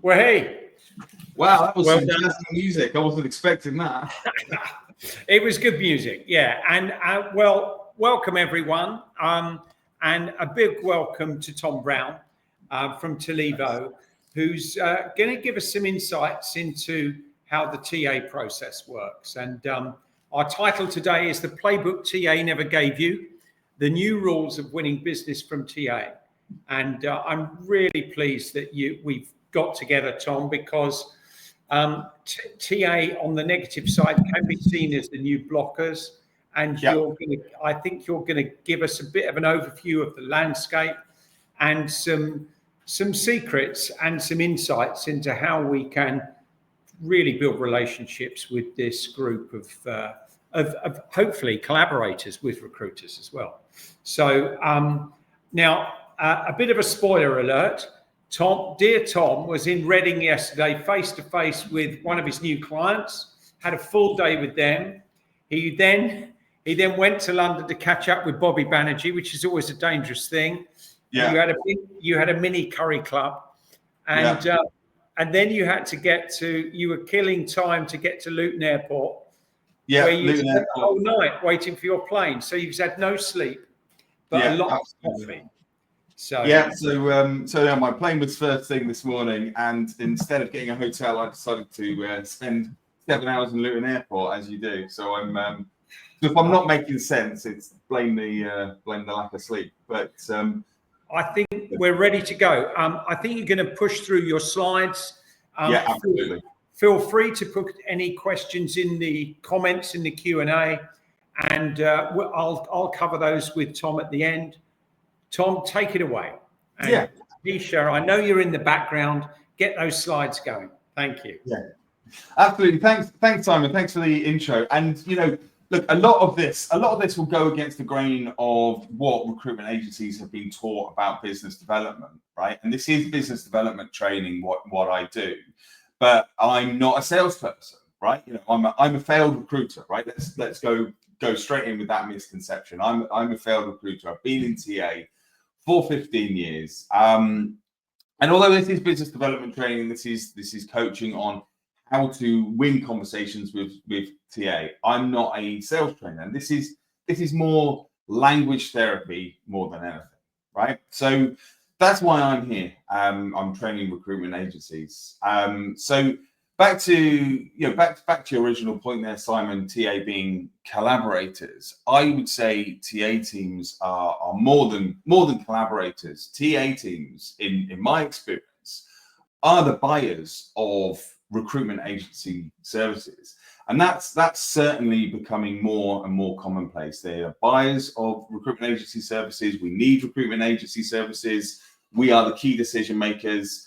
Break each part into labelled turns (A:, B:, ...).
A: Well, hey.
B: Wow, that was
A: Well
B: some jazzy music. I wasn't expecting that.
A: It was good music, yeah. And well, welcome everyone. And a big welcome to Tom Brown from Talivo, who's going to give us some insights into how the TA process works. And our title today is The Playbook TA Never Gave You, the New Rules of Winning Business from TA. And I'm really pleased that we've got together, Tom, because TA on the negative side can be seen as the new blockers, and I think you're going to give us a bit of an overview of the landscape and some secrets and some insights into how we can really build relationships with this group of hopefully collaborators with recruiters as well. So now a bit of a spoiler alert. Dear Tom was in Reading yesterday, face to face with one of his new clients, had a full day with them. He then went to London to catch up with Bobby Banerjee, which is always a dangerous thing.
B: Yeah.
A: You had a mini curry club, and then you had to you were killing time to get to Luton Airport.
B: Yeah,
A: where you
B: spent
A: the whole night waiting for your plane. So you've had no sleep, but a lot of coffee. So
B: my plane was first thing this morning, and instead of getting a hotel, I decided to spend 7 hours in Luton Airport, as you do. So if I'm not making sense, it's blame the lack of sleep. But
A: I think we're ready to go. I think you're going to push through your slides.
B: Yeah, absolutely.
A: Feel free to put any questions in the comments in the Q&A, and I'll cover those with Tom at the end. Tom, take it away. And Nisha, I know you're in the background. Get those slides going. Thank you.
B: Yeah, absolutely. Thanks, Simon. Thanks for the intro. And look, a lot of this will go against the grain of what recruitment agencies have been taught about business development, right? And this is business development training, what I do, but I'm not a salesperson, right? I'm a failed recruiter, right? Let's go straight in with that misconception. I'm a failed recruiter. I've been in TA for 15 years. And although this is business development training, this is coaching on how to win conversations with TA. I'm not a sales trainer. And this is more language therapy more than anything, right? So that's why I'm here. I'm training recruitment agencies. So back to your original point there, Simon, TA being collaborators. I would say TA teams are more than collaborators. TA teams, in my experience, are the buyers of recruitment agency services. And that's certainly becoming more and more commonplace. They are buyers of recruitment agency services. We need recruitment agency services. We are the key decision makers.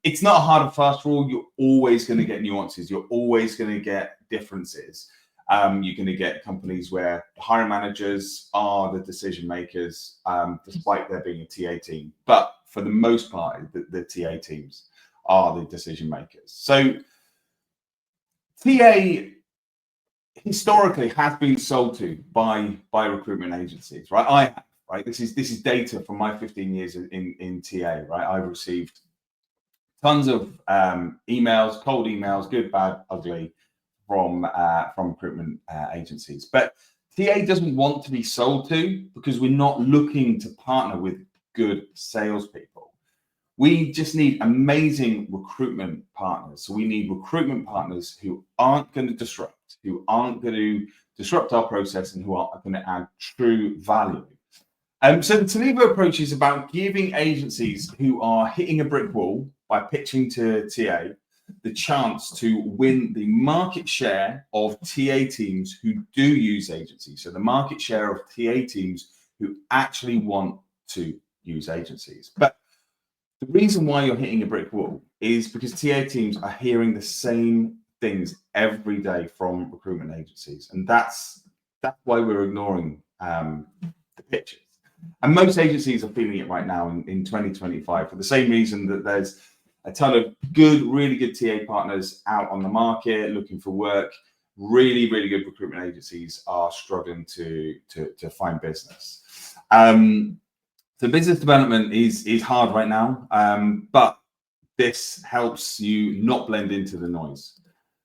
B: It's not a hard and fast rule. You're always going to get nuances. You're always going to get differences. You're going to get companies where the hiring managers are the decision makers, despite there being a TA team. But for the most part, the TA teams are the decision makers. So TA historically has been sold to by recruitment agencies, right? Right. This is data from my 15 years in TA, right? I've received tons of emails, cold emails, good, bad, ugly, from recruitment agencies. But TA doesn't want to be sold to, because we're not looking to partner with good salespeople. We just need amazing recruitment partners. So we need recruitment partners who aren't going to disrupt, our process, and who are going to add true value. So the Talivo approach is about giving agencies who are hitting a brick wall by pitching to TA the chance to win the market share of TA teams who do use agencies. So the market share of TA teams who actually want to use agencies. But the reason why you're hitting a brick wall is because TA teams are hearing the same things every day from recruitment agencies. And that's why we're ignoring the pitches. And most agencies are feeling it right now in 2025 for the same reason that there's a ton of really good TA partners out on the market looking for work. Really good recruitment agencies are struggling to find business. So business development is hard right now, but this helps you not blend into the noise.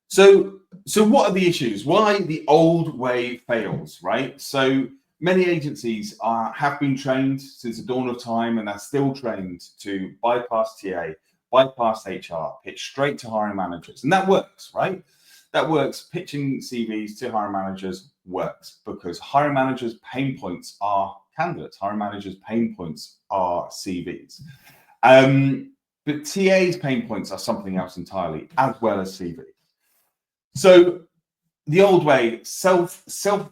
B: So what are the issues? Why the old way fails, right? So many agencies have been trained since the dawn of time, and are still trained to bypass TA, bypass HR, pitch straight to hiring managers. And that works, right? That works. Pitching CVs to hiring managers works because hiring managers' pain points are candidates. Hiring managers' pain points are CVs. But TA's pain points are something else entirely, as well as CV. So the old way,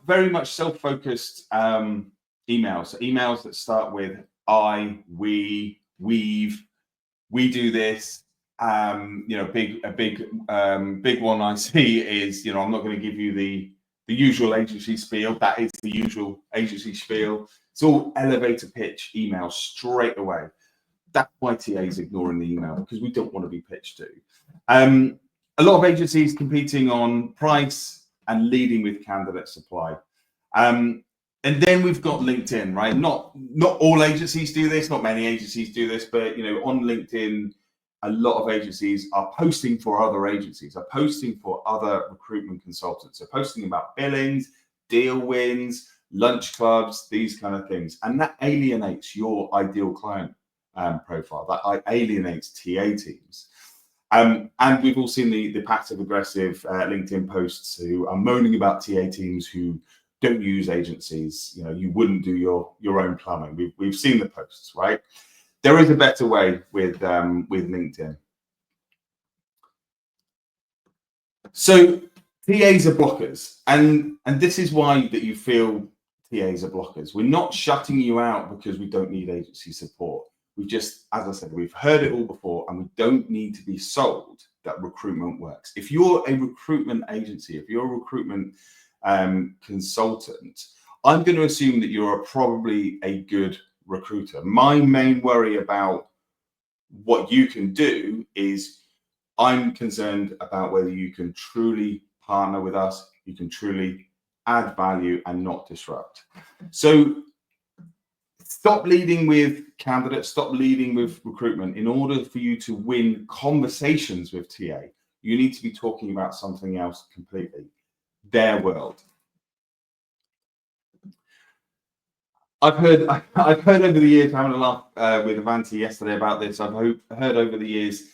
B: very much self-focused emails that start with I, we, we've, we do this. A big one I see is, I'm not going to give you the usual agency spiel. That is the usual agency spiel. It's all elevator pitch email straight away. That's why TA is ignoring the email, because we don't want to be pitched to. A lot of agencies competing on price and leading with candidate supply. And then we've got LinkedIn, right? Not all agencies do this, not many agencies do this, but on LinkedIn, a lot of agencies are posting for other agencies, are posting for other recruitment consultants, are posting about billings, deal wins, lunch clubs, these kind of things. And that alienates your ideal client profile, that alienates TA teams. And we've all seen the passive aggressive LinkedIn posts who are moaning about TA teams who don't use agencies. You wouldn't do your own plumbing. We've seen the posts, right? There is a better way with LinkedIn. So TAs are blockers, and this is why that you feel TAs are blockers. We're not shutting you out because we don't need agency support. We just, as I said, we've heard it all before, and we don't need to be sold that recruitment works. If you're a recruitment agency, if you're a recruitment consultant, I'm going to assume that you're probably a good recruiter. My main worry about what you can do is I'm concerned about whether you can truly partner with us, you can truly add value and not disrupt. So stop leading with candidates, stop leading with recruitment. In order for you to win conversations with TA, you need to be talking about something else completely, their world. I've heard over the years, having a laugh with Avanti yesterday about this, I've heard over the years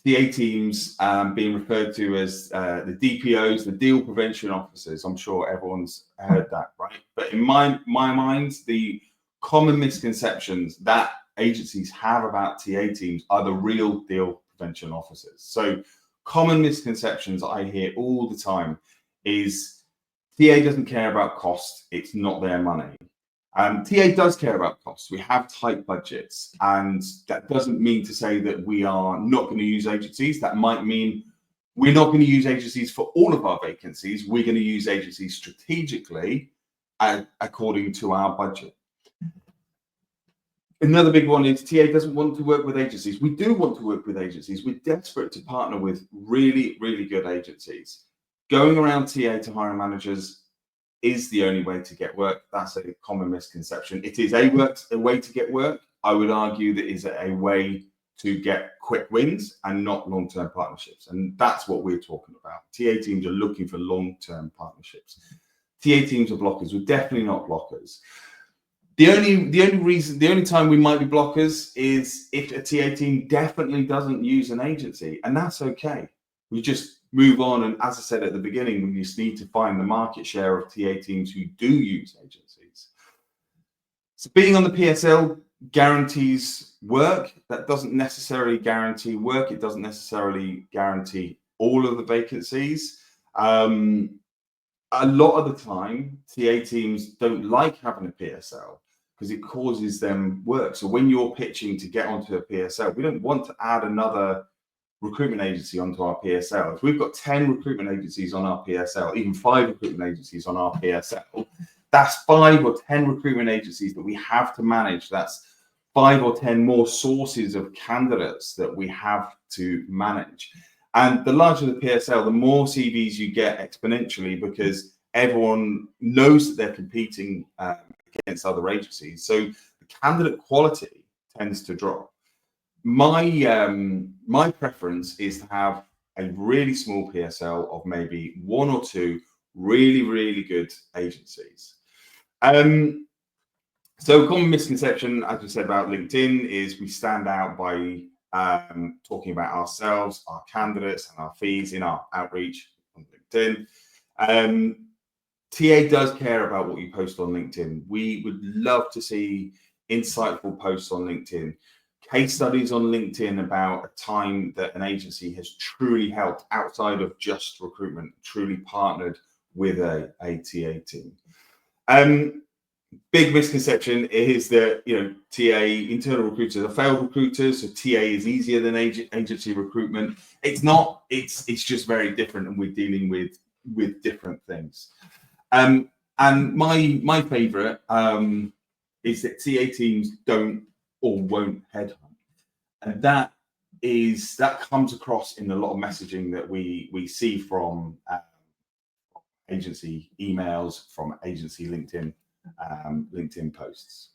B: TA teams being referred to as the DPOs, the deal prevention officers. I'm sure everyone's heard that, right? But in my mind, the common misconceptions that agencies have about TA teams are the real deal prevention officers. So common misconceptions I hear all the time is TA doesn't care about cost, it's not their money. TA does care about costs. We have tight budgets, and that doesn't mean to say that we are not going to use agencies. That might mean we're not going to use agencies for all of our vacancies. We're going to use agencies strategically according to our budget. Another big one is TA doesn't want to work with agencies. We do want to work with agencies. We're desperate to partner with really, really good agencies. Going around TA to hiring managers is the only way to get work. That's a common misconception. It is a way to get work. I would argue that is a way to get quick wins and not long-term partnerships. And that's what we're talking about. TA teams are looking for long-term partnerships. TA teams are blockers. We're definitely not blockers. The only time we might be blockers is if a TA team definitely doesn't use an agency, and that's okay. We just move on, and as I said at the beginning, we just need to find the market share of TA teams who do use agencies. So being on the PSL guarantees work. That doesn't necessarily guarantee work. It doesn't necessarily guarantee all of the vacancies. A lot of the time, TA teams don't like having a PSL because it causes them work. So when you're pitching to get onto a PSL, we don't want to add another recruitment agency onto our PSL. If we've got 10 recruitment agencies on our PSL, even 5 recruitment agencies on our PSL, that's 5 or 10 recruitment agencies that we have to manage. That's 5 or 10 more sources of candidates that we have to manage. And the larger the PSL, the more CVs you get exponentially, because everyone knows that they're competing against other agencies. So the candidate quality tends to drop. my preference is to have a really small PSL of maybe one or two really good agencies. So a common misconception, as we said, about LinkedIn is we stand out by talking about ourselves, our candidates, and our fees in our outreach on LinkedIn. TA does care about what you post on LinkedIn. We would love to see insightful posts on LinkedIn, case studies on LinkedIn about a time that an agency has truly helped outside of just recruitment, truly partnered with a TA team. Big misconception is that, you know, TA, internal recruiters are failed recruiters, so TA is easier than agency recruitment. It's not. It's just very different, and we're dealing with different things. And my favorite is that TA teams don't or won't headhunt, and that comes across in a lot of messaging that we see from agency emails, from agency LinkedIn posts.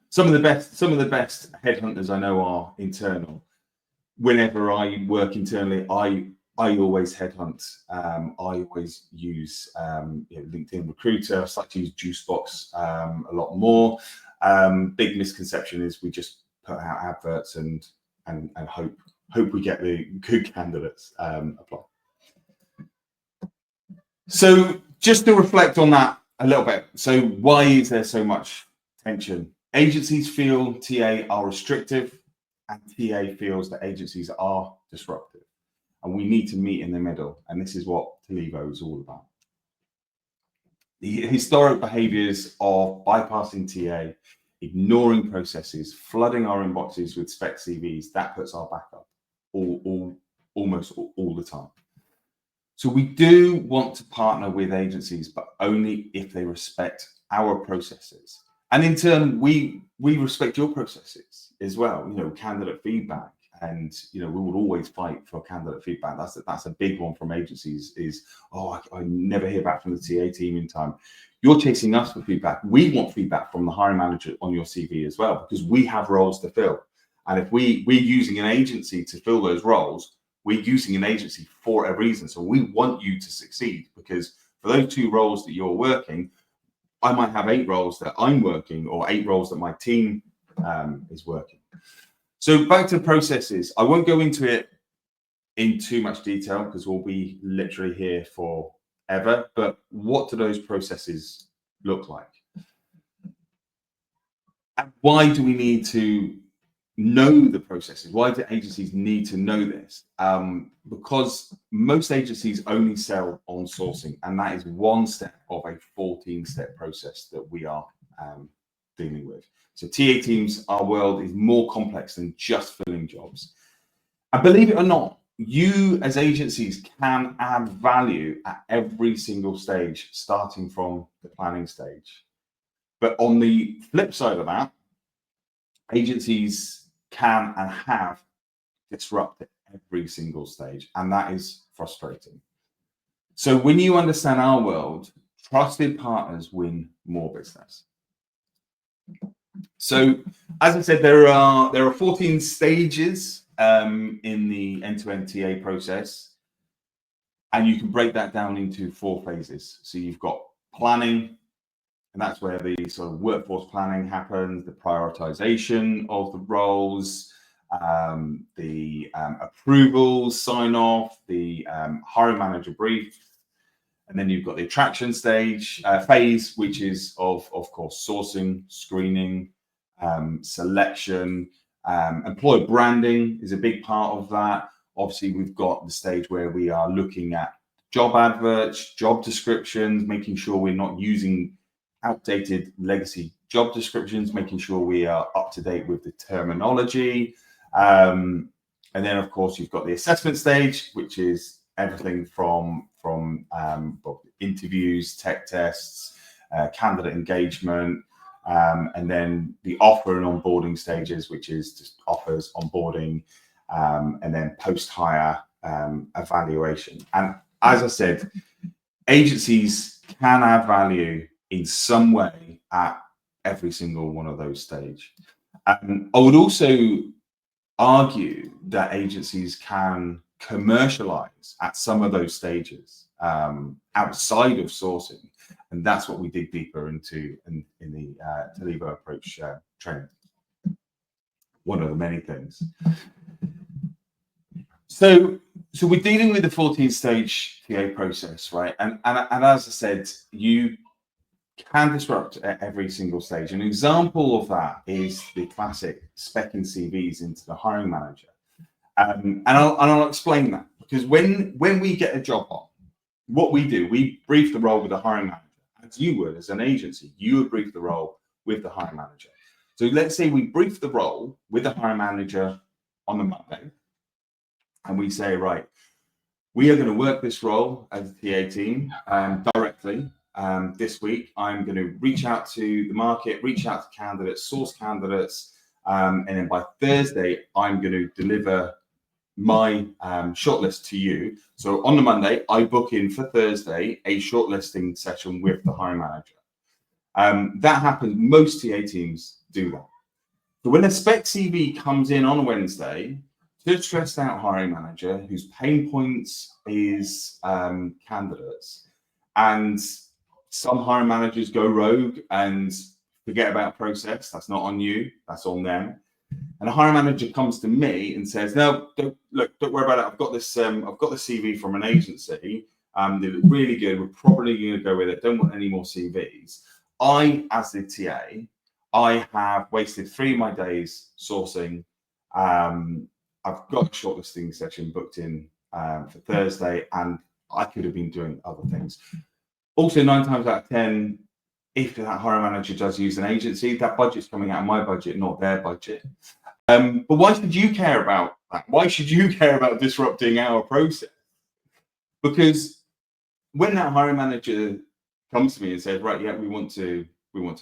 B: Some of the best headhunters I know are internal. Whenever I work internally, I always headhunt. I always use LinkedIn Recruiter. I start to use Juicebox a lot more. Big misconception is we just put out adverts and hope we get the good candidates apply. So just to reflect on that a little bit. So why is there so much tension? Agencies feel TA are restrictive, and TA feels that agencies are disruptive. And we need to meet in the middle. And this is what Talivo is all about. The historic behaviors of bypassing TA, ignoring processes, flooding our inboxes with spec CVs, that puts our back up almost all the time. So we do want to partner with agencies, but only if they respect our processes. And in turn, we respect your processes as well, you know, candidate feedback. And, you know, we will always fight for candidate feedback. That's a big one from agencies is, I never hear back from the TA team in time. You're chasing us for feedback. We want feedback from the hiring manager on your CV as well, because we have roles to fill. And if we're using an agency to fill those roles, we're using an agency for a reason. So we want you to succeed, because for those 2 roles that you're working, I might have 8 roles that I'm working, or 8 roles that my team is working. So back to processes. I won't go into it in too much detail because we'll be literally here forever. But what do those processes look like? And why do we need to know the processes? Why do agencies need to know this? Because most agencies only sell on sourcing, and that is one step of a 14-step process that we are dealing with. So TA teams, our world is more complex than just filling jobs. And believe it or not, you as agencies can add value at every single stage, starting from the planning stage. But on the flip side of that, agencies can and have disrupted every single stage, and that is frustrating. So when you understand our world, trusted partners win more business. So as I said, there are 14 stages in the end-to-end TA process, and you can break that down into 4 phases. So you've got planning, and that's where the sort of workforce planning happens, the prioritization of the roles, the approvals, sign off, the hiring manager brief. And then you've got the attraction stage phase, which is of course sourcing, screening, selection, employer branding is a big part of that. Obviously, we've got the stage where we are looking at job adverts, job descriptions, making sure we're not using outdated legacy job descriptions, making sure we are up to date with the terminology. And then, of course, you've got the assessment stage, which is everything from interviews, tech tests, candidate engagement, and then the offer and onboarding stages, which is just offers, onboarding, and then post-hire evaluation. And as I said, agencies can add value in some way at every single one of those stages. I would also argue that agencies can commercialize at some of those stages outside of sourcing, and that's what we dig deeper into in the Talivo approach training. One of the many things. So we're dealing with the 14-stage TA process, right? And as I said, you can disrupt at every single stage. An example of that is the classic specking CVs into the hiring manager. And I'll explain that, because when we get a job on, what we do, we brief the role with the hiring manager, as you would as an agency. You would brief the role with the hiring manager. So let's say we brief the role with the hiring manager on the Monday, and we say, right, we are going to work this role as a TA team directly. This week, I'm going to reach out to the market, reach out to candidates, source candidates, and then by Thursday, I'm going to deliver my shortlist to you. So on the Monday, I book in for Thursday a shortlisting session with the hiring manager. That happens. Most TA teams do that. So when a spec CV comes in on a Wednesday, to a stressed out hiring manager whose pain points is candidates, and some hiring managers go rogue and forget about process. That's not on you, that's on them. And a hiring manager comes to me and says, "No, don't worry about it. I've got this CV from an agency. They look really good. We're probably going to go with it. Don't want any more CVs." I, as the TA, I have wasted 3 of my days sourcing. I've got a shortlisting session booked in for Thursday, and I could have been doing other things. Also, 9 times out of 10, if that hiring manager does use an agency, that budget's coming out of my budget, not their budget. But why should you care about that? Why should you care about disrupting our process? Because when that hiring manager comes to me and says, "Right, yeah, we want to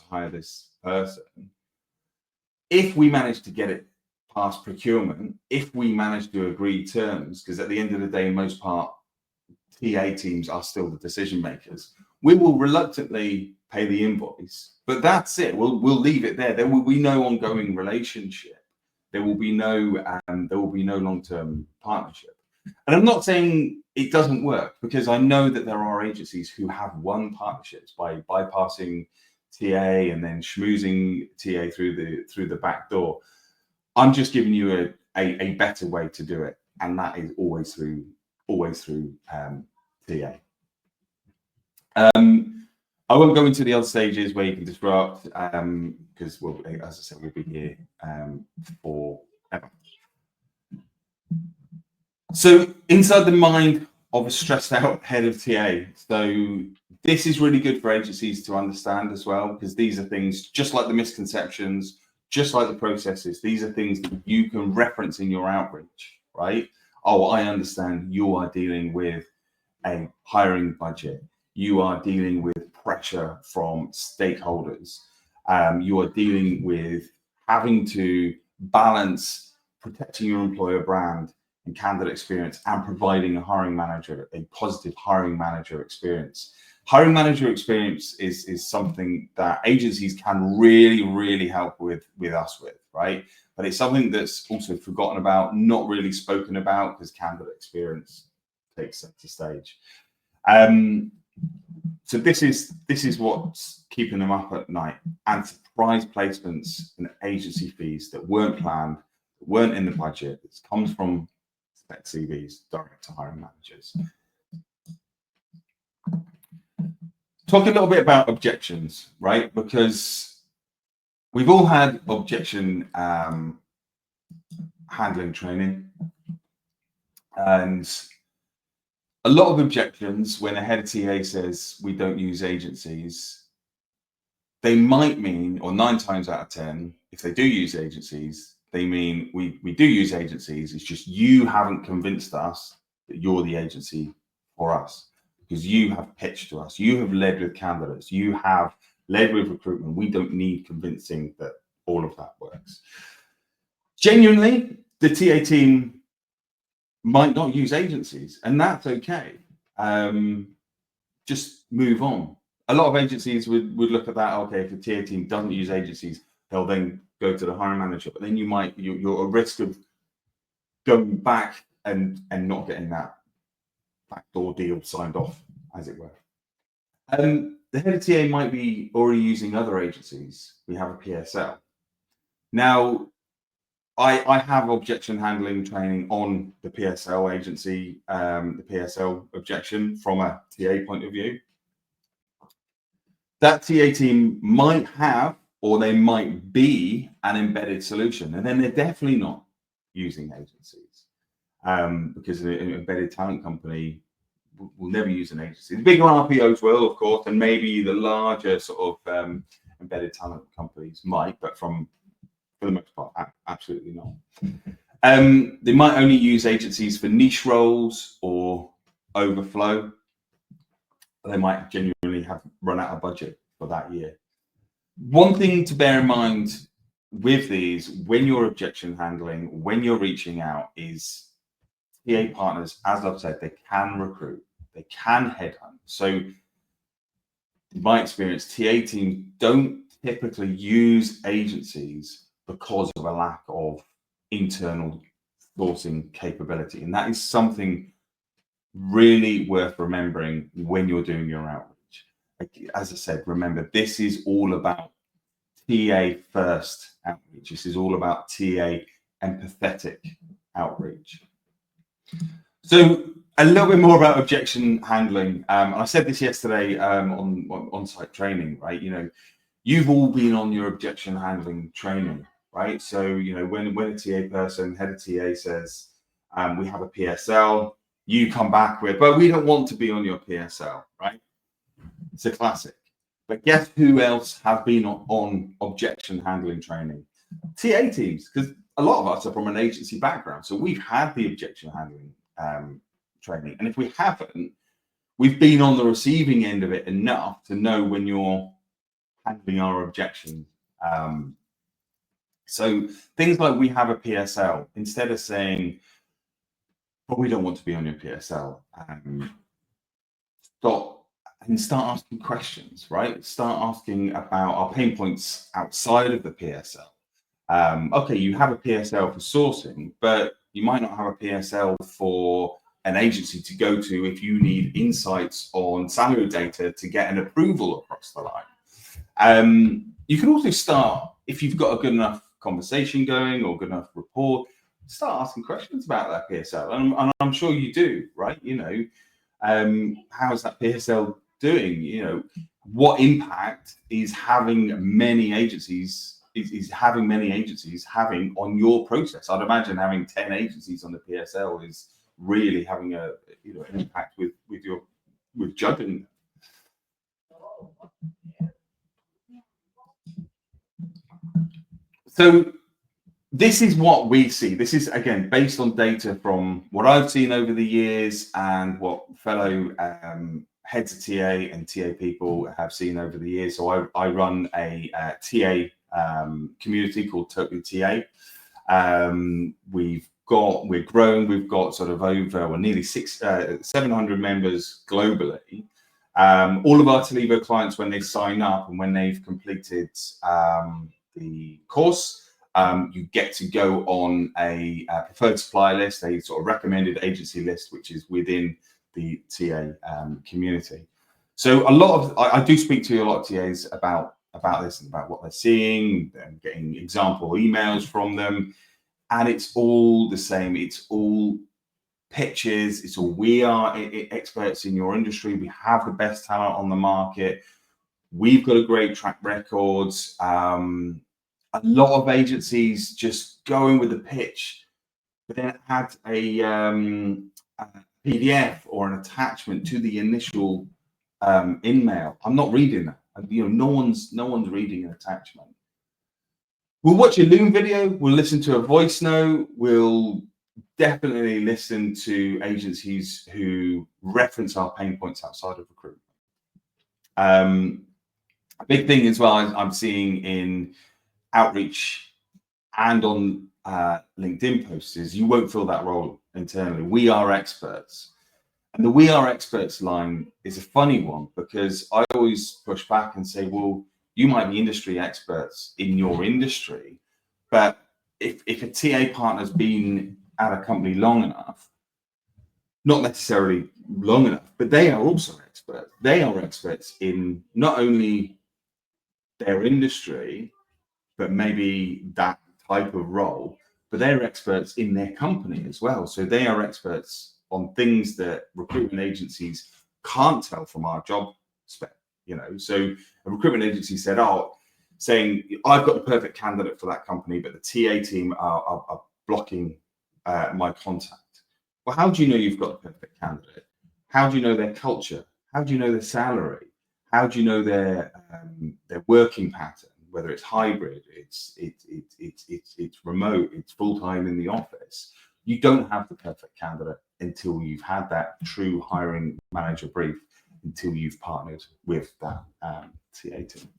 B: hire this person," if we manage to get it past procurement, if we manage to agree terms, because at the end of the day, in most part, TA teams are still the decision makers, we will reluctantly pay the invoice, but that's it. We'll leave it there. There will be no ongoing relationship. There will be no long-term partnership. And I'm not saying it doesn't work, because I know that there are agencies who have won partnerships by bypassing TA and then schmoozing TA through the back door. I'm just giving you a better way to do it, and that is always through TA. I won't go into the other stages where you can disrupt, because as I said, we'll be here forever. So inside the mind of a stressed out head of TA. So this is really good for agencies to understand as well, because these are things just like the misconceptions, just like the processes. These are things that you can reference in your outreach, right? Oh, I understand you are dealing with a hiring budget. You are dealing with pressure from stakeholders. You are dealing with having to balance protecting your employer brand and candidate experience and providing a hiring manager, a positive hiring manager experience. Hiring manager experience is something that agencies can really help with us with, right? But it's something that's also forgotten about, not really spoken about, because candidate experience takes center stage. So this is what's keeping them up at night, and surprise placements and agency fees that weren't planned, that weren't in the budget. It comes from spec CVs direct to hiring managers. Talk a little bit about objections, right? Because we've all had objection handling training, and a lot of objections when a head of TA says we don't use agencies, they might mean, or 9 times out of 10, if they do use agencies, they mean we do use agencies. It's just you haven't convinced us that you're the agency for us, because you have pitched to us, you have led with candidates, you have led with recruitment. We don't need convincing that all of that works. Genuinely, the TA team might not use agencies, and that's okay. Just move on. A lot of agencies would look at that. Okay, if the TA team doesn't use agencies, They'll then go to the hiring manager, but then you're at risk of going back and not getting that backdoor deal signed off, as it were. The head of TA might be already using other agencies. We have a PSL. Now, I have objection handling training on the PSL agency, the PSL objection from a TA point of view. That TA team might have, or they might be, an embedded solution, and then they're definitely not using agencies, because an embedded talent company will never use an agency. The bigger RPOs will, of course, and maybe the larger sort of embedded talent companies might, but for the most part, absolutely not. They might only use agencies for niche roles or overflow. They might genuinely have run out of budget for that year. One thing to bear in mind with these, when you're objection handling, when you're reaching out, is TA partners, as I've said, they can recruit, they can headhunt. So in my experience, TA teams don't typically use agencies because of a lack of internal sourcing capability. And that is something really worth remembering when you're doing your outreach. As I said, remember, this is all about TA first outreach. This is all about TA empathetic outreach. So a little bit more about objection handling. I said this yesterday on site training, right? You've all been on your objection handling training, right? So, when a TA person, head of TA says, we have a PSL, you come back with, but we don't want to be on your PSL, right? It's a classic. But guess who else have been on objection handling training? TA teams, because a lot of us are from an agency background. So we've had the objection handling training. And if we haven't, we've been on the receiving end of it enough to know when you're handling our objections. So things like, we have a PSL, instead of saying, but we don't want to be on your PSL, start asking questions, right? Start asking about our pain points outside of the PSL. Okay, you have a PSL for sourcing, but you might not have a PSL for an agency to go to if you need insights on salary data to get an approval across the line. You can also start, if you've got a good enough conversation going or good enough rapport, start asking questions about that PSL. And I'm sure you do, right? How's that PSL doing? What impact is having many agencies having on your process? I'd imagine having 10 agencies on the PSL is really having an impact with judging. So this is what we see. This is, again, based on data from what I've seen over the years and what fellow heads of TA and TA people have seen over the years. So I run a TA community called Totally TA. We're growing. We've got sort of over nearly 700 members globally. All of our Talivo clients, when they sign up and when they've completed the course, you get to go on a preferred supplier list, a sort of recommended agency list, which is within the TA community. So I do speak to a lot of TAs about this and about what they're seeing and getting example emails from them. And it's all the same. It's all pitches. It's all, we are experts in your industry. We have the best talent on the market. We've got a great track record. A lot of agencies just going with the pitch, but then had a PDF or an attachment to the initial in-mail. I'm not reading that. No one's reading an attachment. We'll watch a Loom video. We'll listen to a voice note. We'll definitely listen to agencies who reference our pain points outside of recruitment. A big thing as well I'm seeing in outreach and on LinkedIn posts is, you won't fill that role internally. We are experts. And the "we are experts" line is a funny one, because I always push back and say, well, You might be industry experts in your industry, but if a TA partner's been at a company long enough, not necessarily long enough, but they are also experts. They are experts in not only their industry, but maybe that type of role, but they're experts in their company as well. So they are experts on things that recruitment agencies can't tell from our job spec, you know. So a recruitment agency said, saying, I've got the perfect candidate for that company, but the TA team are blocking my contact. Well, how do you know you've got the perfect candidate? How do you know their culture? How do you know their salary? How do you know their working pattern? Whether it's hybrid, it's remote, it's full time in the office. You don't have the perfect candidate until you've had that true hiring manager brief, until you've partnered with that TA team.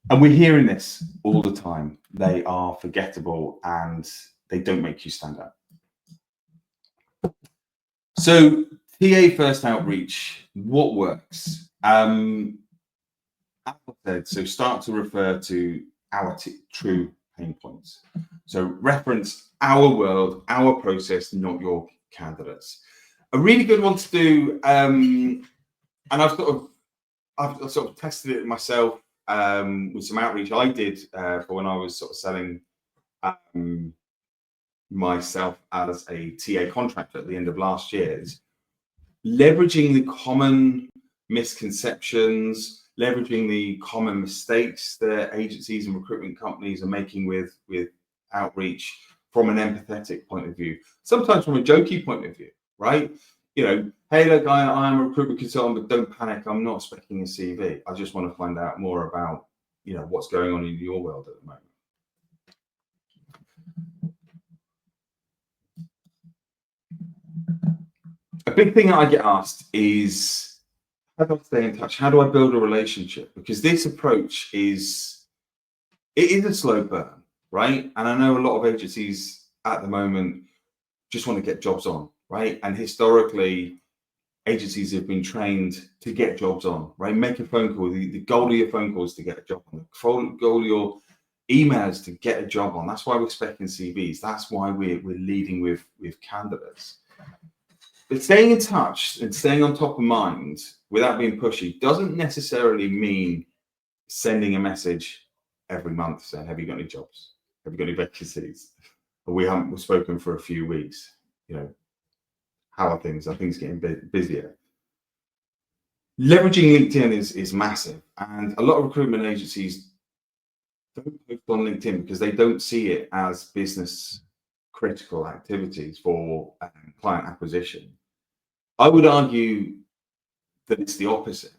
B: And we're hearing this all the time. They are forgettable and they don't make you stand out. So TA first outreach, what works? As I said, so start to refer to our true pain points. So reference our world, our process, not your candidates. A really good one to do, and I've sort of tested it myself with some outreach I did for when I was sort of selling myself as a TA contractor at the end of last year. Is leveraging the common misconceptions, leveraging the common mistakes that agencies and recruitment companies are making with outreach from an empathetic point of view, sometimes from a jokey point of view, right? You know, hey, look, I'm a recruitment consultant, but don't panic. I'm not expecting a CV. I just want to find out more about, you know, what's going on in your world at the moment. A big thing that I get asked is, how do I stay in touch? How do I build a relationship? Because this approach is a slow burn, right? And I know a lot of agencies at the moment just want to get jobs on, right? And historically, agencies have been trained to get jobs on, right? Make a phone call. The goal of your phone call is to get a job on. The goal of your emails to get a job on. That's why we're speccing CVs. That's why we're leading with candidates. But staying in touch and staying on top of mind without being pushy doesn't necessarily mean sending a message every month saying, have you got any jobs? Have you got any vacancies? Or we haven't spoken for a few weeks. You know, how are things? Are things getting busier? Leveraging LinkedIn is massive. And a lot of recruitment agencies don't post on LinkedIn because they don't see it as business critical activities for client acquisition. I would argue that it's the opposite,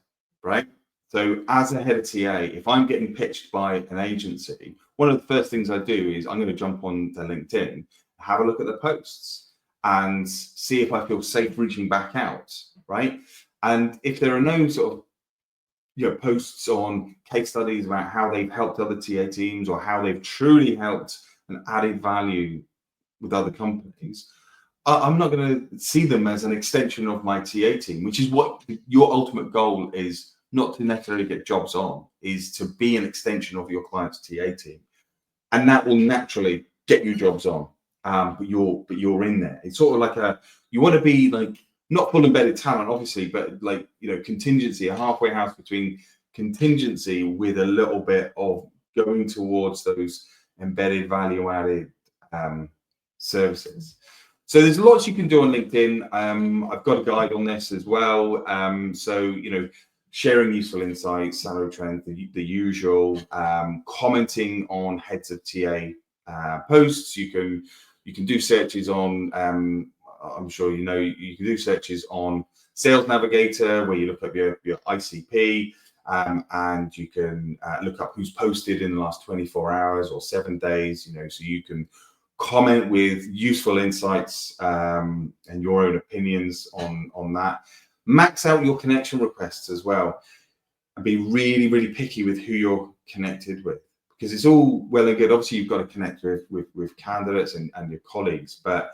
B: right? So as a head of TA, if I'm getting pitched by an agency, one of the first things I do is I'm going to jump on their LinkedIn, have a look at the posts and see if I feel safe reaching back out, right? And if there are no sort of, you know, posts on case studies about how they've helped other TA teams or how they've truly helped and added value with other companies, I'm not going to see them as an extension of my TA team, which is what your ultimate goal is, not to necessarily get jobs on, is to be an extension of your client's TA team. And that will naturally get you jobs on, but you're in there. It's sort of like you want to be like, not full embedded talent, obviously, but like, you know, contingency, a halfway house between contingency with a little bit of going towards those embedded value added services. So there's lots you can do on LinkedIn. I've got a guide on this as well. So, you know, sharing useful insights, salary trends, the usual, commenting on heads of TA posts. You can do searches on, I'm sure you know, you can do searches on Sales Navigator where you look up your ICP, and you can look up who's posted in the last 24 hours or 7 days, you know, so you can comment with useful insights and your own opinions on that. Max out your connection requests as well, and be really, really picky with who you're connected with, because it's all well and good. Obviously, you've got to connect with candidates and your colleagues, but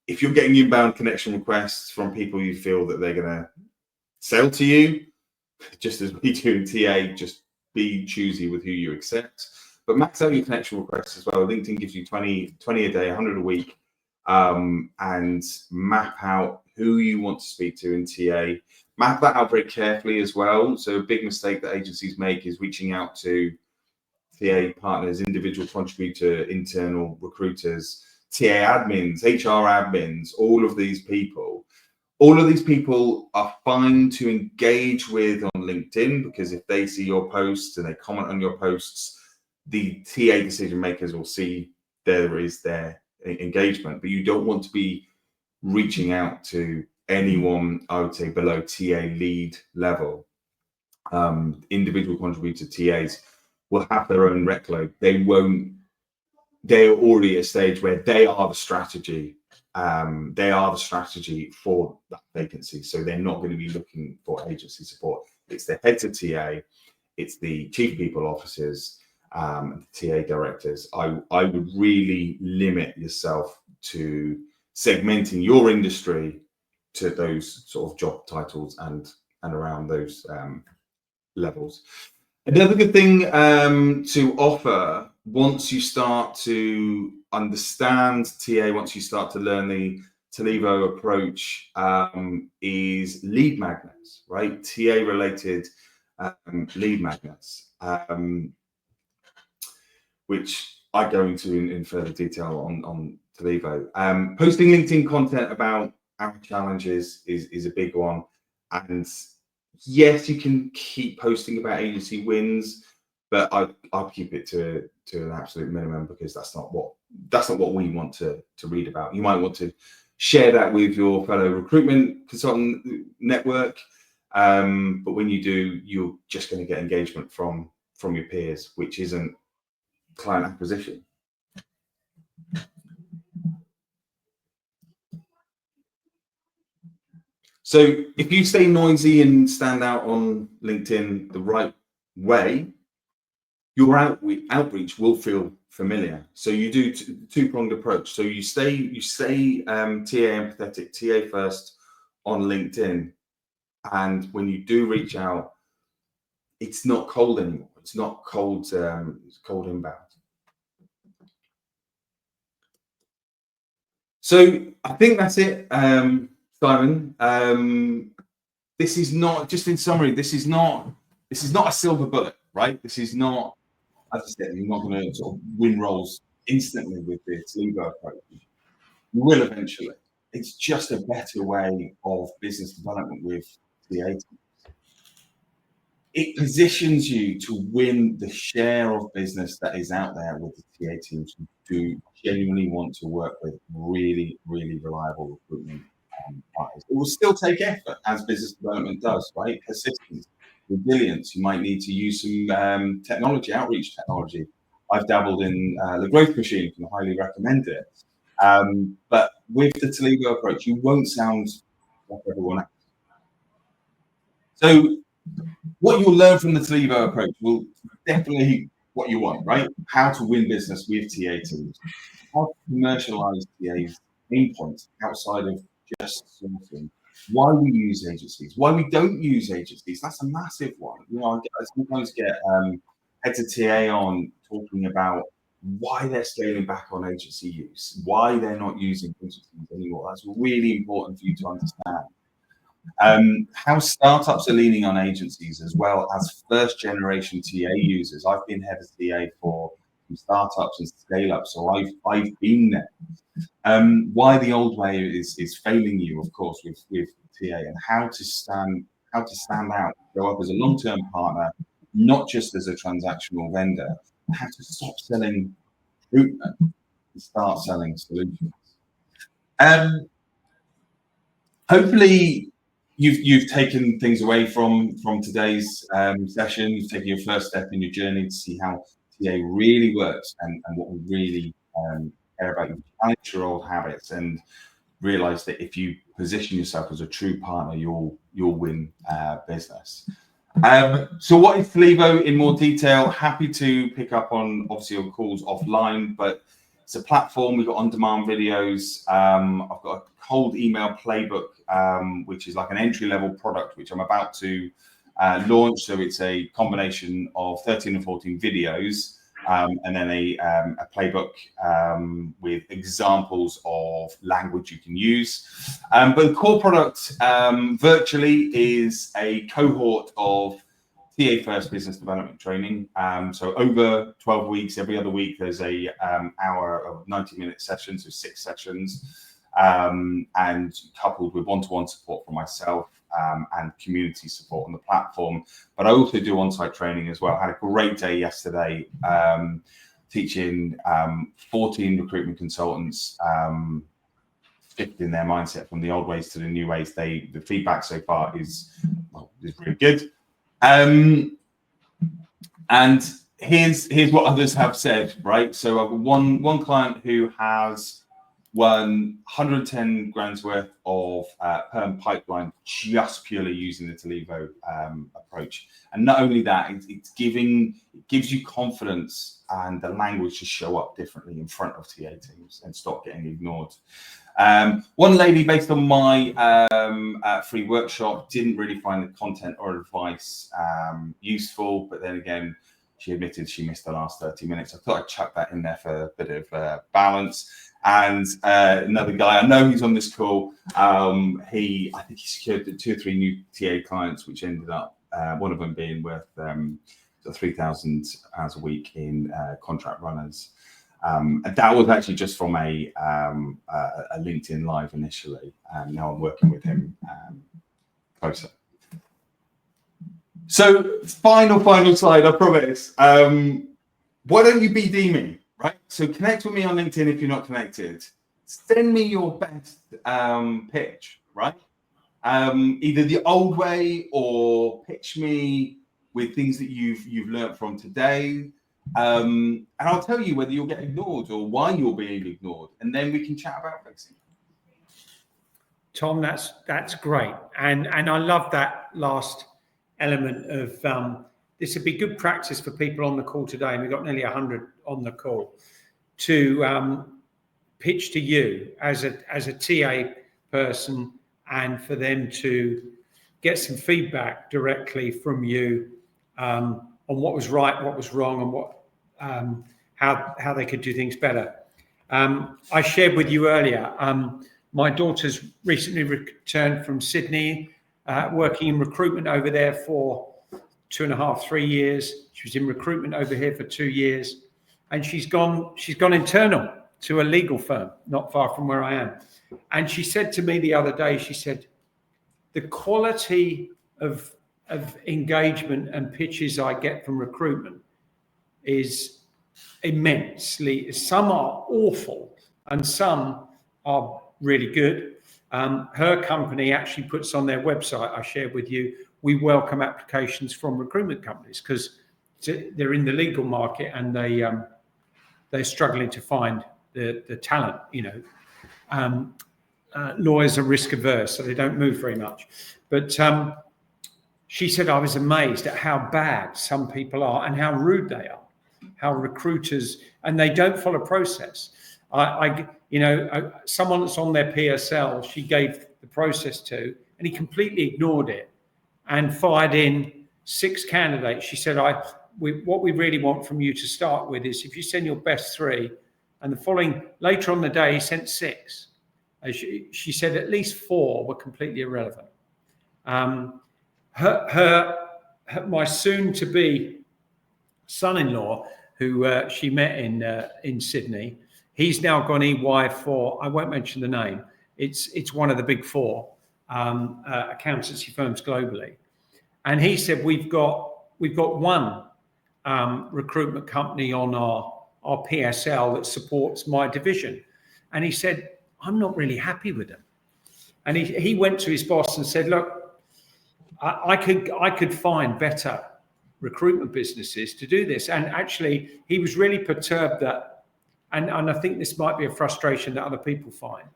B: if you're getting inbound connection requests from people you feel that they're going to sell to you, just as we do in TA, just be choosy with who you accept. But max out your connection requests as well. LinkedIn gives you 20 a day, 100 a week, and map out who you want to speak to in TA. Map that out very carefully as well. So a big mistake that agencies make is reaching out to TA partners, individual contributor, internal recruiters, TA admins, HR admins, all of these people. All of these people are fine to engage with on LinkedIn, because if they see your posts and they comment on your posts, the TA decision makers will see there is their engagement. But you don't want to be reaching out to anyone, I would say, below TA lead level. Individual contributor TAs will have their own rec load. They're already at a stage where they are the strategy. They are the strategy for that vacancy. So they're not going to be looking for agency support. It's the heads of TA, it's the chief people officers, the TA directors. I would really limit yourself to segmenting your industry to those sort of job titles and around those levels. Another good thing to offer, once you start to understand TA, once you start to learn the Talivo approach, is lead magnets, right? TA related lead magnets, which I go into in further detail on Talivo. Posting LinkedIn content about our challenges is a big one. And yes, you can keep posting about agency wins, but I'll keep it to an absolute minimum, because that's not what we want to read about. You might want to share that with your fellow recruitment consultant network, but when you do, you're just going to get engagement from your peers, which isn't client acquisition. So if you stay noisy and stand out on LinkedIn the right way, your outreach will feel familiar. So you do two-pronged approach. So you stay TA empathetic, TA first on LinkedIn, and when you do reach out, it's not cold anymore. It's not cold. It's cold inbound. So I think that's it, Simon. This is not, just in summary, this is not a silver bullet, right? This is not, as I said, you're not going to sort of win roles instantly with the Talivo approach. You will eventually. It's just a better way of business development with TA teams. It positions you to win the share of business that is out there with the TA teams who do genuinely want to work with really, really reliable recruitment partners. It will still take effort, as business development does, right? Persistence, resilience. You might need to use some technology, outreach technology. I've dabbled in the growth machine, can highly recommend it. But with the Talivo approach, you won't sound like everyone else. So what you'll learn from the Talivo approach will definitely what you want, right? How to win business with TA teams, how to commercialize TA's main points outside of just sourcing, why we use agencies, why we don't use agencies. That's a massive one. You know, I sometimes get heads of TA on talking about why they're scaling back on agency use, why they're not using agencies anymore. That's really important for you to understand. How startups are leaning on agencies as well as first generation TA users. I've been head of TA for some startups and scale up, so I've been there. Why the old way is failing you, of course, with TA, and how to stand out, go up as a long-term partner, not just as a transactional vendor. How to stop selling recruitment and start selling solutions. Hopefully you've taken things away from today's session. You've taken your first step in your journey to see how TA really works and what we really care about. You challenge your old habits and realize that if you position yourself as a true partner, you'll win business. So what is Talivo in more detail? Happy to pick up on obviously on calls offline, but it's a platform. We've got on-demand videos. I've got a cold email playbook, which is like an entry-level product, which I'm about to launched. So it's a combination of 13 and 14 videos, and then a playbook with examples of language you can use. But the core product virtually is a cohort of TA First business development training. So over 12 weeks, every other week, there's a hour of 90-minute sessions, so 6 sessions, and coupled with one-to-one support from myself and community support on the platform. But I also do on-site training as well. I had a great day yesterday teaching 14 recruitment consultants, shifting their mindset from the old ways to the new ways. The feedback so far is really good. And here's what others have said, right? So I've got one client who has won 110 grand's worth of perm pipeline just purely using the Talivo approach. And not only that, it gives you confidence and the language to show up differently in front of TA teams and stop getting ignored. One lady, based on my free workshop, didn't really find the content or advice useful, but then again, she admitted she missed the last 30 minutes. I thought I'd chuck that in there for a bit of balance. And another guy, I know he's on this call. I think he secured 2 or 3 new TA clients, which ended up one of them being worth 3,000 hours a week in contract runners. And that was actually just from a LinkedIn Live initially. Now I'm working with him closer. So final slide, I promise. Why don't you BD me? Right, so connect with me on LinkedIn if you're not connected. Send me your best pitch, right? Either the old way or pitch me with things that you've learned from today, and I'll tell you whether you'll get ignored or why you're being ignored, and then we can chat about fixing.
A: Tom, that's great, and I love that last element of. This would be good practice for people on the call today, and we've got nearly 100 on the call, to pitch to you as a TA person, and for them to get some feedback directly from you on what was right, what was wrong, and what how they could do things better. I shared with you earlier, my daughter's recently returned from Sydney, working in recruitment over there for 2.5, 3 years. She was in recruitment over here for 2 years, and she's gone internal to a legal firm not far from where I am. And she said to me the other day, she said, the quality of engagement and pitches I get from recruitment is immensely. Some are awful and some are really good. Her company actually puts on their website, I shared with you, we welcome applications from recruitment companies because they're in the legal market and they're struggling to find the talent. Lawyers are risk averse, so they don't move very much. But she said, I was amazed at how bad some people are and how rude they are, how recruiters, and they don't follow process. Someone that's on their PSL, she gave the process to, and he completely ignored it and fired in 6 candidates. She said, what we really want from you to start with is if you send your best 3, and later on the day, he sent 6. She said at least 4 were completely irrelevant. My soon-to-be son-in-law, who she met in Sydney, he's now gone EY for, I won't mention the name, it's one of the big 4 accountancy firms globally. And he said, we've got one recruitment company on our PSL that supports my division. And he said, I'm not really happy with them. And he went to his boss and said, look, I could find better recruitment businesses to do this. And actually, he was really perturbed that, and I think this might be a frustration that other people find.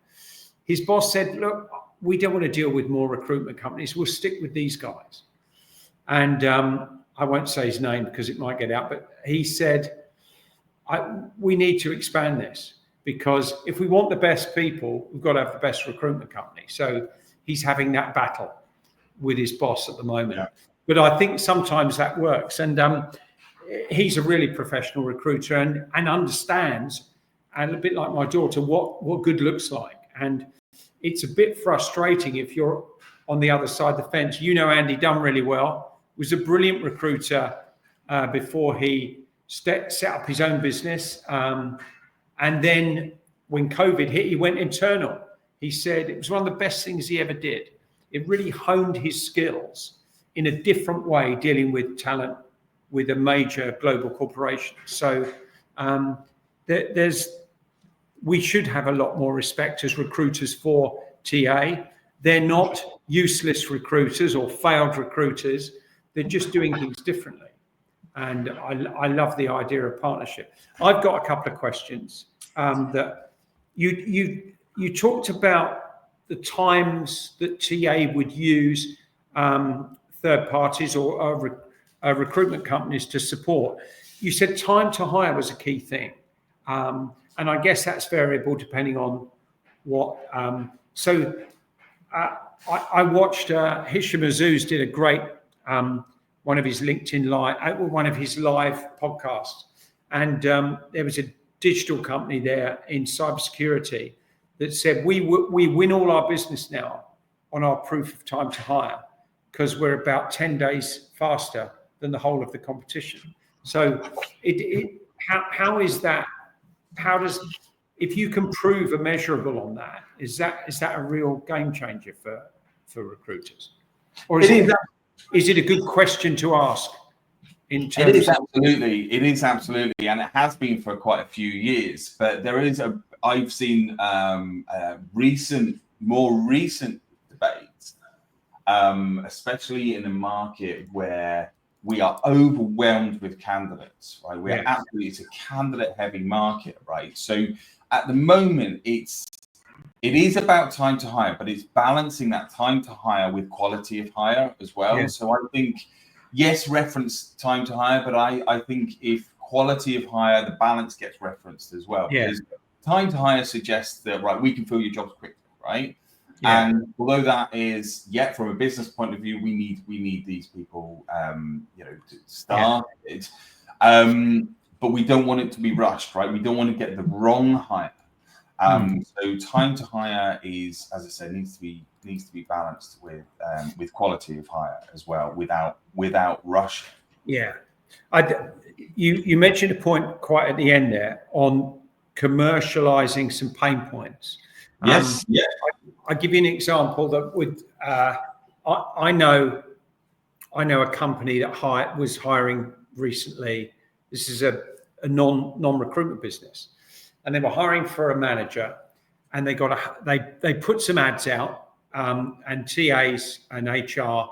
A: His boss said, look, we don't want to deal with more recruitment companies. We'll stick with these guys. And I won't say his name because it might get out, but he said, we need to expand this because if we want the best people, we've got to have the best recruitment company. So he's having that battle with his boss at the moment. but I think sometimes that works. And he's a really professional recruiter and understands, and a bit like my daughter, what good looks like. And it's a bit frustrating if you're on the other side of the fence. You know, Andy Dunn really well, was a brilliant recruiter before he set up his own business. And then when COVID hit, he went internal. He said it was one of the best things he ever did. It really honed his skills in a different way, dealing with talent with a major global corporation. So we should have a lot more respect as recruiters for TA. They're not useless recruiters or failed recruiters. They're just doing things differently. And I love the idea of partnership. I've got a couple of questions that you talked about the times that TA would use third parties or recruitment companies to support. You said time to hire was a key thing. And I guess that's variable depending on what. I watched Hisham Azuz did a great one of his LinkedIn live, one of his live podcasts, and there was a digital company there in cybersecurity that said we win all our business now on our proof of time to hire because we're about 10 days faster than the whole of the competition. So how is that? How does, if you can prove a measurable on that, is that a real game changer for recruiters? Or is it a good question to ask?
B: It is absolutely, and it has been for quite a few years. But I've seen more recent debates, especially in a market where we are overwhelmed with candidates, right? It's a candidate-heavy market, right? So at the moment, it is about time to hire, but it's balancing that time to hire with quality of hire as well. Yeah. So I think, yes, reference time to hire, but I think if quality of hire, the balance gets referenced as well.
A: Yeah.
B: Because time to hire suggests that, right, we can fill your jobs quickly, right? Yeah. And although that is, from a business point of view, we need these people, to start it. But we don't want it to be rushed, right? We don't want to get the wrong hire. So time to hire is, as I said, needs to be balanced with quality of hire as well, without rushing.
A: Yeah, you mentioned a point quite at the end there on commercializing some pain points.
B: Yes.
A: I'll give you an example that would. I know a company that was hiring recently. This is a non-recruitment business, and they were hiring for a manager, and they put some ads out, and TAs and HR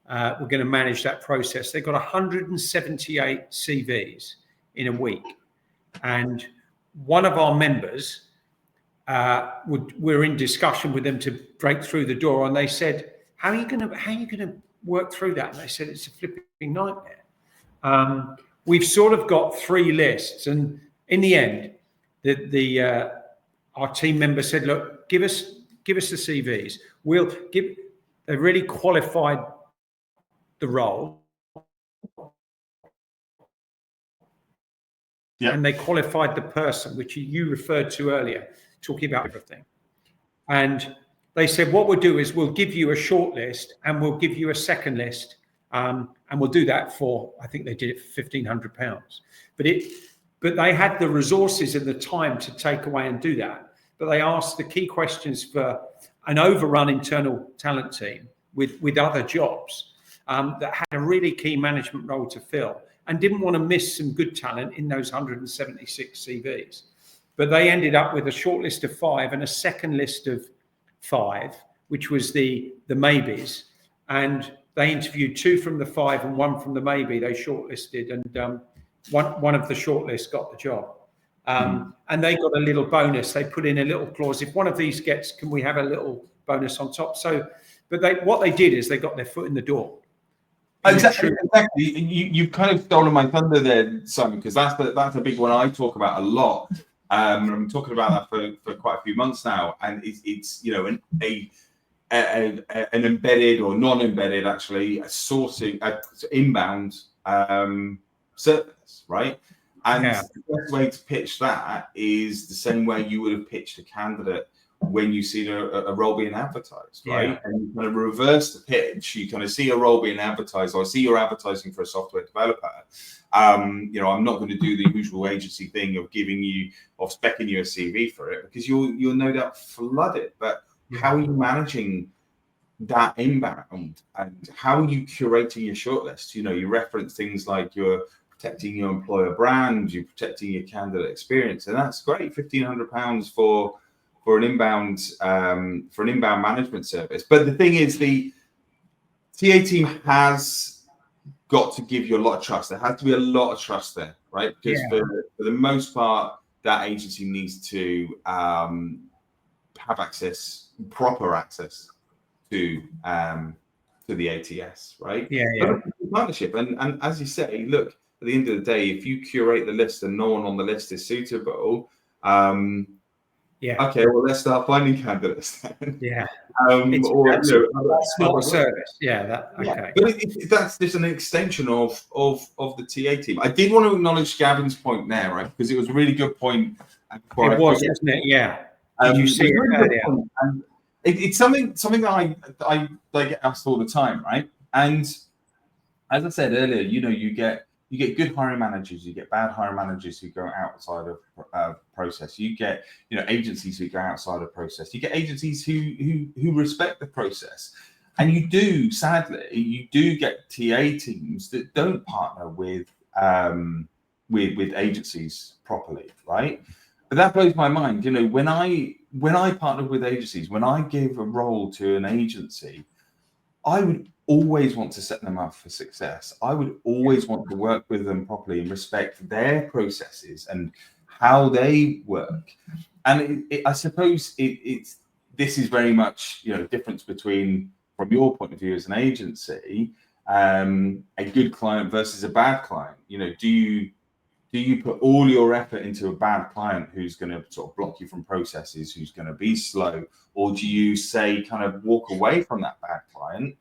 A: were going to manage that process. They got 178 CVs in a week, and one of our members. We're in discussion with them to break through the door, and they said, "How are you going to work through that?" And they said, "It's a flipping nightmare." We've sort of got 3 lists, and in the end, our team member said, "Look, give us the CVs. They really qualified the role." Yeah. And they qualified the person, which you referred to earlier, talking about everything. And they said, what we'll do is we'll give you a short list and we'll give you a second list. And we'll do that for, I think they did it for £1,500. But they had the resources and the time to take away and do that. But they asked the key questions for an overrun internal talent team with other jobs that had a really key management role to fill, and didn't want to miss some good talent in those 176 CVs. But they ended up with a short list of 5 and a second list of 5, which was the maybes. And they interviewed 2 from the 5 and 1 from the maybe. They shortlisted, and one of the shortlists got the job. And they got a little bonus. They put in a little clause: if one of these gets, can we have a little bonus on top? So, but what they did is they got their foot in the door.
B: Exactly. You've kind of stolen my thunder there, Simon, because that's a big one I talk about a lot. I'm talking about that for quite a few months now, and it's a an embedded or non-embedded, actually, a sourcing, inbound service, right? And the best way to pitch that is the same way you would have pitched a candidate when you see a role being advertised, right?
A: Yeah.
B: And you kind of reverse the pitch. You kind of see a role being advertised, or I see you're advertising for a software developer. You know, I'm not going to do the usual agency thing of specking you a CV for it, because you'll no doubt flood it. But how are you managing that inbound, and how are you curating your shortlist? You know, you reference things like you're protecting your employer brand, you're protecting your candidate experience, and that's great. £1,500 for an inbound management service. But the thing is, the TA team has got to give you a lot of trust. There has to be a lot of trust there, right? Because for the most part, that agency needs to have proper access to the ATS, right? But partnership, and as you say, look, at the end of the day, if you curate the list and no one on the list is suitable, okay, well, let's start finding candidates then.
A: That's not a service. Okay.
B: But that's just an extension of the TA team. I did want to acknowledge Gavin's point there, right? Because it was a really good point.
A: It was, wasn't it? Yeah. Did you see it earlier?
B: It's something that I get asked all the time, right? And as I said earlier, you know, you get good hiring managers, you get bad hiring managers who go outside of process. You get, you know, agencies who go outside of process. You get agencies who respect the process, and you do, sadly, you do get TA teams that don't partner with agencies properly, right? But that blows my mind. You know, when I partner with agencies, when I give a role to an agency, I would always want to set them up for success. I would always want to work with them properly and respect their processes and how they work. And I suppose this is very much, you know, difference between, from your point of view as an agency, a good client versus a bad client. You know, do you put all your effort into a bad client who's going to sort of block you from processes, who's going to be slow, or do you say kind of walk away from that bad client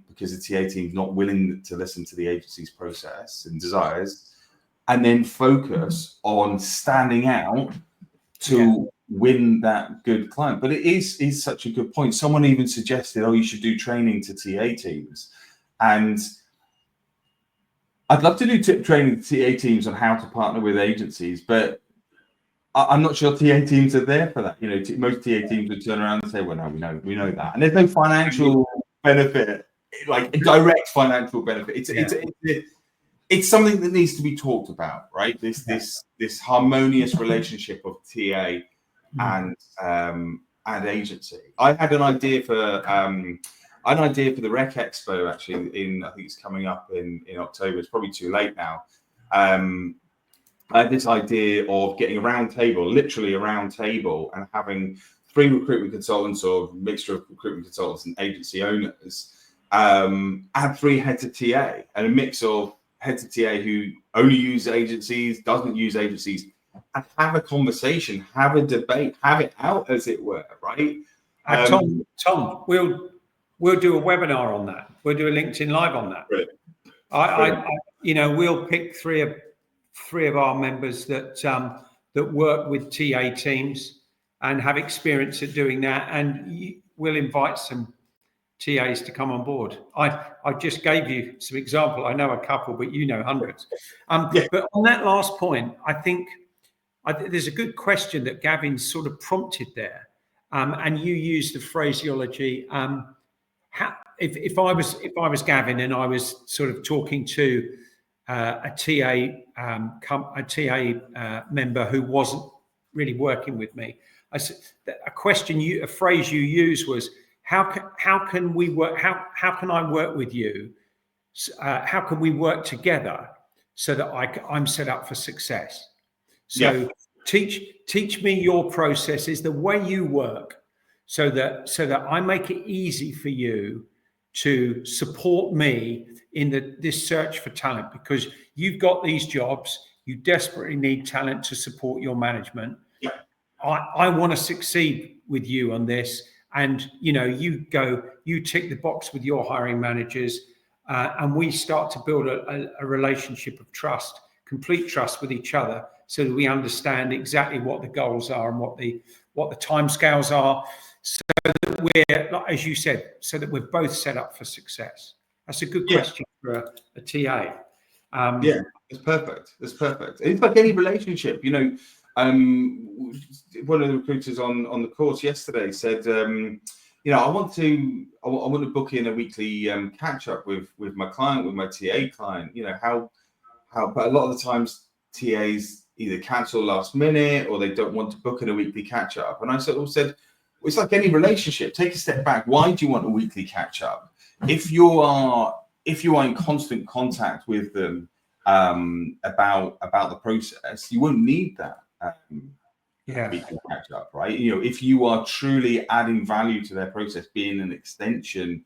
B: because the TA team's not willing to listen to the agency's process and desires, and then focus on standing out to win that good client? But it is such a good point. Someone even suggested, you should do training to TA teams. And I'd love to do training to TA teams on how to partner with agencies, but I'm not sure TA teams are there for that. You know, most TA teams would turn around and say, well, no, we know that. And there's no financial benefit, like direct financial benefit. It's something that needs to be talked about, right? This harmonious relationship of TA and agency. I had an idea for the Rec Expo, actually, I think it's coming up in October. It's probably too late now. I had this idea of getting literally a round table, and having 3 recruitment consultants, or a mixture of recruitment consultants and agency owners, and 3 heads of TA, and a mix of heads of TA who only use agencies, doesn't use agencies, and have a conversation, have a debate, have it out, as it were, right?
A: Tom, we'll do a webinar on that. We'll do a LinkedIn Live on that.
B: Right.
A: We'll pick three of our members that work with TA teams and have experience at doing that, and we'll invite some TAs to come on board. I just gave you some example. I know a couple, but you know hundreds. But on that last point, I think there's a good question that Gavin sort of prompted there, and you used the phraseology. If I was Gavin and I was sort of talking to a TA member who wasn't really working with me, a phrase you used was, how can we work? How can I work with you? How can we work together so that I'm set up for success? So teach me your processes, the way you work, so that I make it easy for you to support me in this search for talent, because you've got these jobs, you desperately need talent to support your management. I want to succeed with you on this, and you tick the box with your hiring managers, and we start to build a relationship of trust, complete trust with each other, so that we understand exactly what the goals are and what the timescales are, so that we're, as you said, so that we're both set up for success. That's a good question for a TA.
B: Yeah, it's perfect. It's perfect. It's like any relationship, one of the recruiters on the course yesterday said, I want to book in a weekly catch up with my client, with my TA client. But a lot of the times TAs either cancel last minute or they don't want to book in a weekly catch up. And I said, it's like any relationship. Take a step back. Why do you want a weekly catch up? If you are in constant contact with them about the process, you won't need that weekly catch up, right? If you are truly adding value to their process, being an extension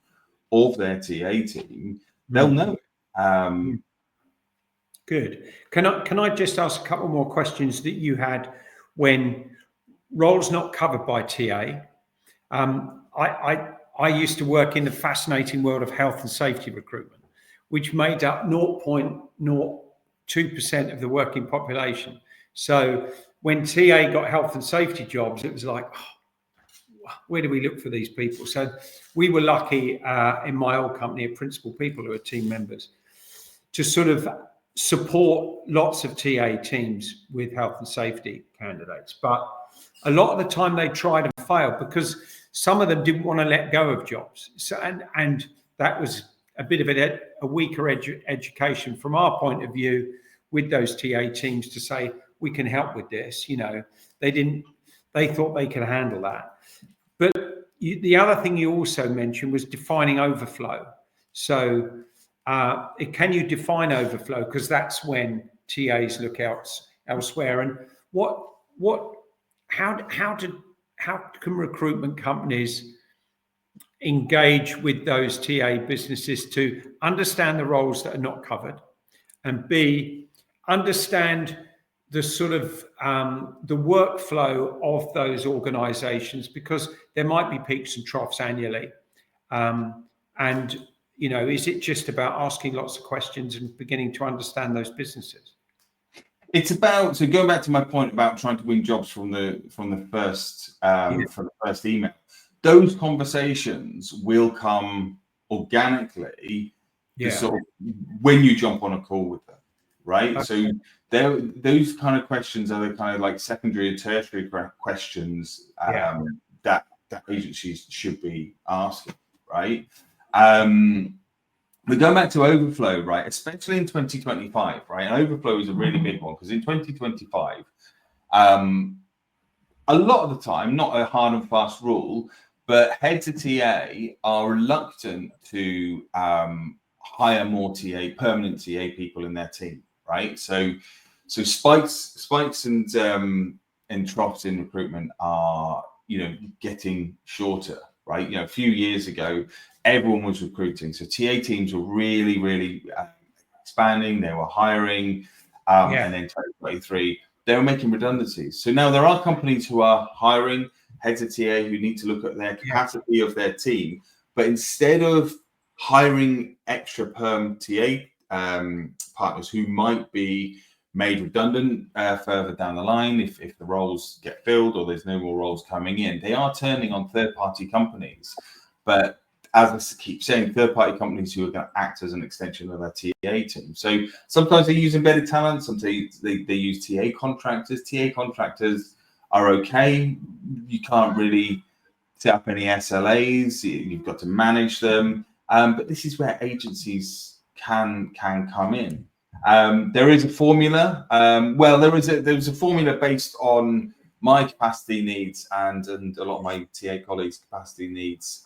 B: of their TA team, they'll know it.
A: Good. Can I just ask a couple more questions that you had when roles not covered by TA? I used to work in the fascinating world of health and safety recruitment, which made up 0.02% of the working population. So when TA got health and safety jobs, it was like, where do we look for these people? So we were lucky in my old company at Principal People, who are team members, to sort of support lots of TA teams with health and safety candidates. But a lot of the time they tried and failed because some of them didn't want to let go of jobs. So, and that was a bit of a weaker education from our point of view with those TA teams to say, we can help with this. They thought they could handle that. But the other thing you also mentioned was defining overflow. So can you define overflow? Because that's when TAs look elsewhere. And how can recruitment companies engage with those TA businesses to understand the roles that are not covered, and B, understand the sort of the workflow of those organizations, because there might be peaks and troughs annually. Is it just about asking lots of questions and beginning to understand those businesses?
B: It's about, so going back to my point about trying to win jobs from the first email. Those conversations will come organically, sort of when you jump on a call with them, right? Okay. So those kind of questions are the kind of like secondary and tertiary questions that agencies should be asking, right? We're going back to overflow, right? Especially in 2025, right? And overflow is a really big one because in 2025, a lot of the time, not a hard and fast rule, but heads of TA are reluctant to hire more permanent TA people in their team, right? So spikes and troughs in recruitment are, getting shorter, right? A few years ago, everyone was recruiting. So TA teams were really, really expanding. They were hiring. And then 2023, they were making redundancies. So now there are companies who are hiring heads of TA who need to look at their capacity of their team. But instead of hiring extra perm TA partners who might be made redundant further down the line if the roles get filled or there's no more roles coming in, they are turning on third-party companies. But as I keep saying, third-party companies who are going to act as an extension of their TA team. So sometimes they use embedded talent, sometimes they use TA contractors. TA contractors are okay. You can't really set up any SLAs. You've got to manage them. But this is where agencies can come in. There is a formula. There was a formula based on my capacity needs and a lot of my TA colleagues' capacity needs.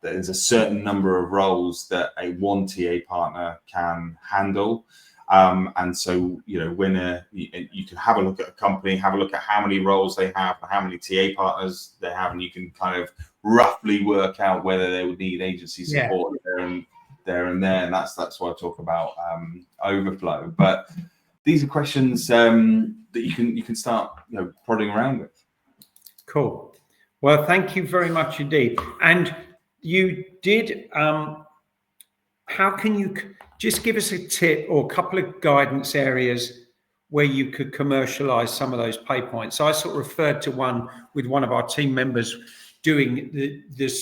B: There's a certain number of roles that one TA partner can handle. And so, when you can have a look at a company, have a look at how many roles they have, how many TA partners they have, and you can kind of roughly work out whether they would need agency support there and there. And that's why I talk about overflow. But these are questions that you can start prodding around with.
A: Cool. Well, thank you very much indeed. And you did, how can you just give us a tip or a couple of guidance areas where you could commercialize some of those pay points? So I sort of referred to one with one of our team members doing the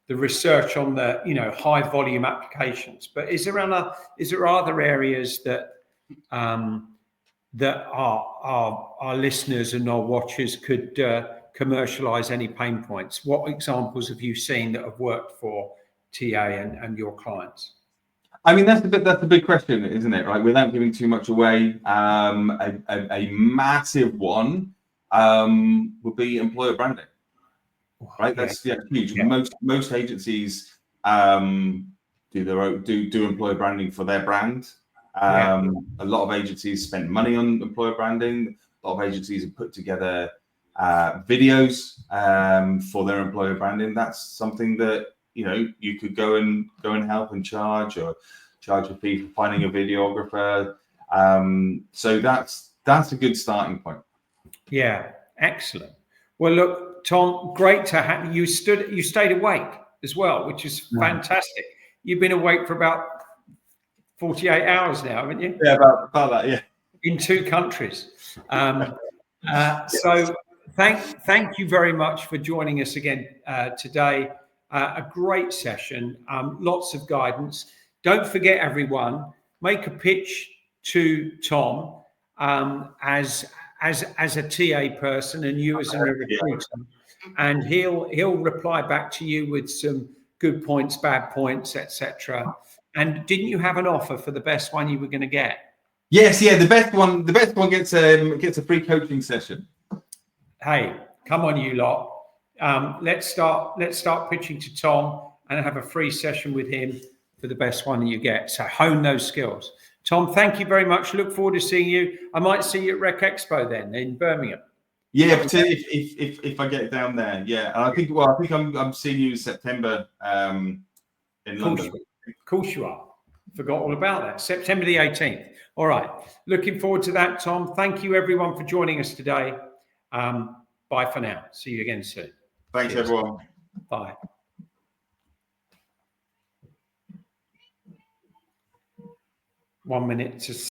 A: research on the high volume applications. But is there other areas that that our listeners and our watchers could commercialize any pain points? What examples have you seen that have worked for TA and your clients?
B: I mean, that's the big question, isn't it? Right, without giving too much away, a massive one would be employer branding. Right, that's huge.
A: Yeah.
B: Most agencies do employer branding for their brand. A lot of agencies spend money on employer branding. A lot of agencies have put together videos for their employer branding. That's something that you could go and help and charge a fee for finding a videographer. So that's a good starting point.
A: Yeah, excellent. Well, look, Tom, great to have you. You stayed awake as well, which is fantastic. You've been awake for about 48 hours now, haven't you?
B: Yeah, about that. Yeah,
A: in 2 countries. So thank you very much for joining us again today. A great session, lots of guidance. Don't forget, everyone, make a pitch to Tom as a TA person and you as a recruiter, and he'll reply back to you with some good points, bad points, etc. And didn't you have an offer for the best one you were going to get?
B: Yes, yeah. The best one gets a free coaching session.
A: Hey, come on, you lot. Let's start pitching to Tom and have a free session with him for the best one you get. So hone those skills. Tom, thank you very much. Look forward to seeing you. I might see you at Rec Expo then in Birmingham.
B: Yeah, if I get down there, yeah. And I think I'm seeing you in September in London.
A: Of course you are. Forgot all about that. September the 18th. All right. Looking forward to that, Tom. Thank you, everyone, for joining us today. Bye for now. See you again soon.
B: Thanks,
A: Cheers.
B: everyone.
A: Bye. One minute to